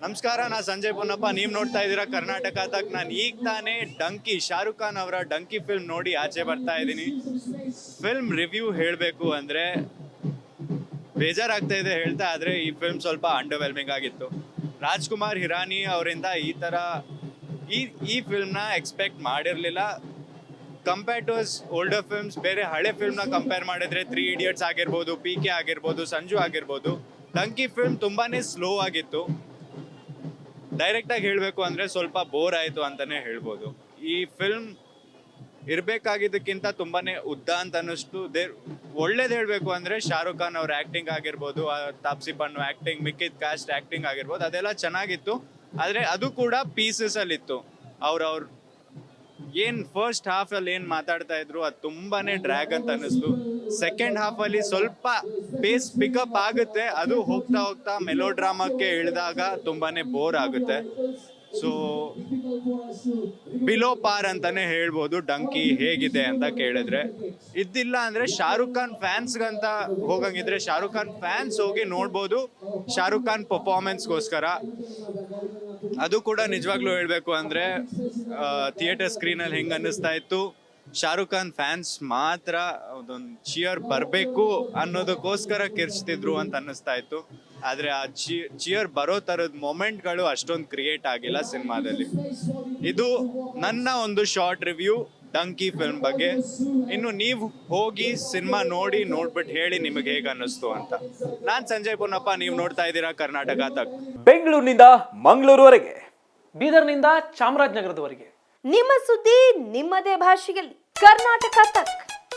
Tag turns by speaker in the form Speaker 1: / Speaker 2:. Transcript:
Speaker 1: ನಮಸ್ಕಾರ, ನಾ ಸಂಜಯ್ ಪೊನ್ನಪ್ಪ. ನೀವು ನೋಡ್ತಾ ಇದ್ದೀರಾ ಕರ್ನಾಟಕ ತಕ್. ನಾನು ಈಗ ತಾನೇ ಡಂಕಿ, ಶಾರುಖ್ ಖಾನ್ ಅವರ ಡಂಕಿ ಫಿಲ್ಮ್ ನೋಡಿ ಆಚೆ ಬರ್ತಾ ಇದ್ದೀನಿ. ಫಿಲ್ಮ್ ರಿವ್ಯೂ ಹೇಳಬೇಕು ಅಂದರೆ ಬೇಜಾರಾಗ್ತಾ ಇದೆ ಹೇಳ್ತಾ, ಆದರೆ ಈ ಫಿಲ್ಮ್ ಸ್ವಲ್ಪ ಅಂಡರ್ವೆಲ್ಮಿಂಗ್ ಆಗಿತ್ತು. ರಾಜ್ಕುಮಾರ್ ಹಿರಾನಿ ಅವರಿಂದ ಈ ಫಿಲ್ಮ್ನ ಎಕ್ಸ್ಪೆಕ್ಟ್ ಮಾಡಿರಲಿಲ್ಲ. ಕಂಪೇರ್ ಟು ಓಲ್ಡರ್ ಫಿಲ್ಮ್ಸ್, ಬೇರೆ ಹಳೆ ಫಿಲ್ಮ್ನ ಕಂಪೇರ್ ಮಾಡಿದ್ರೆ 3 Idiots ಆಗಿರ್ಬೋದು, PK ಆಗಿರ್ಬೋದು, ಸಂಜು ಆಗಿರ್ಬೋದು, ಡಂಕಿ ಫಿಲ್ಮ್ ತುಂಬಾ ಸ್ಲೋ ಆಗಿತ್ತು. ಡೈರೆಕ್ಟಾಗಿ ಹೇಳಬೇಕು ಅಂದರೆ ಸ್ವಲ್ಪ ಬೋರ್ ಆಯಿತು ಅಂತಲೇ ಹೇಳ್ಬೋದು. ಈ ಫಿಲ್ಮ್ ಇರಬೇಕಾಗಿದ್ದಕ್ಕಿಂತ ತುಂಬಾ ಉದ್ದ ಅಂತ ಅನ್ನಿಸ್ತು. ಒಳ್ಳೇದು ಹೇಳಬೇಕು ಅಂದರೆ ಶಾರುಖ್ ಖಾನ್ ಅವ್ರ ಆ್ಯಕ್ಟಿಂಗ್ ಆಗಿರ್ಬೋದು, ತಾಪ್ಸಿ ಪನ್ನು ಆ್ಯಕ್ಟಿಂಗ್, ಮಿಕ್ಕಿದ ಕಾಸ್ಟ್ ಆ್ಯಕ್ಟಿಂಗ್ ಆಗಿರ್ಬೋದು, ಅದೆಲ್ಲ ಚೆನ್ನಾಗಿತ್ತು. ಆದರೆ ಅದು ಕೂಡ ಪೀಸಸಲ್ಲಿತ್ತು. ಅವ್ರ ಏನು ಫಸ್ಟ್ ಹಾಫಲ್ಲಿ ಏನು ಮಾತಾಡ್ತಾ ಇದ್ರು ಅದು ತುಂಬಾ ಡ್ರ್ಯಾಗ್ ಅಂತ ಅನ್ನಿಸ್ತು. ಸೆಕೆಂಡ್ ಹಾಫಲ್ಲಿ ಸ್ವಲ್ಪ ಪೇಸ್ ಪಿಕಪ್ ಆಗುತ್ತೆ, ಅದು ಹೋಗ್ತಾ ಹೋಗ್ತಾ ಮೆಲೋ ಡ್ರಾಮಾಕ್ಕೆ ಇಳಿದಾಗ ತುಂಬಾ ಬೋರ್ ಆಗುತ್ತೆ. ಸೊ ಬಿಲೋ ಪಾರ್ ಅಂತಾನೆ ಹೇಳ್ಬೋದು ಡಂಕಿ ಹೇಗಿದೆ ಅಂತ ಕೇಳಿದ್ರೆ. ಇದ್ದಿಲ್ಲ ಅಂದರೆ ಶಾರುಖ್ ಖಾನ್ ಫ್ಯಾನ್ಸ್ಗಂತ ಹೋಗಂಗಿದ್ರೆ ಶಾರುಖ್ ಖಾನ್ ಫ್ಯಾನ್ಸ್ ಹೋಗಿ ನೋಡ್ಬೋದು ಶಾರುಖ್ ಖಾನ್ ಪರ್ಫಾರ್ಮೆನ್ಸ್ಗೋಸ್ಕರ. ಅದು ಕೂಡ ನಿಜವಾಗ್ಲೂ ಹೇಳಬೇಕು ಅಂದರೆ ಥಿಯೇಟರ್ ಸ್ಕ್ರೀನಲ್ಲಿ ಹೆಂಗೆ ಅನ್ನಿಸ್ತಾ ಇತ್ತು, ಶಾರುಖ್ ಖಾನ್ ಫ್ಯಾನ್ಸ್ ಮಾತ್ರ ಅದೊಂದು ಚಿಯರ್ ಬರಬೇಕು ಅನ್ನೋದಕ್ಕೋಸ್ಕರ ಕಿರ್ಚ್ತಿದ್ರು ಅಂತ ಅನ್ನಿಸ್ತಾ ಇತ್ತು. ಆದರೆ ಆ ಚಿಯರ್ ಬರೋ ಥರದ ಮೊಮೆಂಟ್ಗಳು ಅಷ್ಟೊಂದು ಕ್ರಿಯೇಟ್ ಆಗಿಲ್ಲ ಸಿನಿಮಾದಲ್ಲಿ. ಇದು ನನ್ನ ಒಂದು ಶಾರ್ಟ್ ರಿವ್ಯೂ ಡಂಕಿ ಫಿಲ್ಮ್ ಬಗ್ಗೆ. ಇನ್ನು ನೀವು ಹೋಗಿ ಸಿನಿಮಾ ನೋಡ್ಬಿಟ್ಟು ಹೇಳಿ ನಿಮಗೆ ಹೇಗೆ ಅನ್ನಿಸ್ತು ಅಂತ. ನಾನು ಸಂಜಯ್ ಪೊನ್ನಪ್ಪ, ನೀವು ನೋಡ್ತಾ ಇದ್ದೀರಾ ಕರ್ನಾಟಕ ತಕ್.
Speaker 2: ಬೆಂಗಳೂರಿನಿಂದ ಮಂಗಳೂರುವರೆಗೆ, ಬೀದರ್ನಿಂದ ಚಾಮರಾಜನಗರದವರೆಗೆ
Speaker 3: ನಿಮ್ಮ ಸುದ್ದಿ ನಿಮ್ಮದೇ ಭಾಷೆಯಲ್ಲಿ ಕರ್ನಾಟಕ ತಕ್.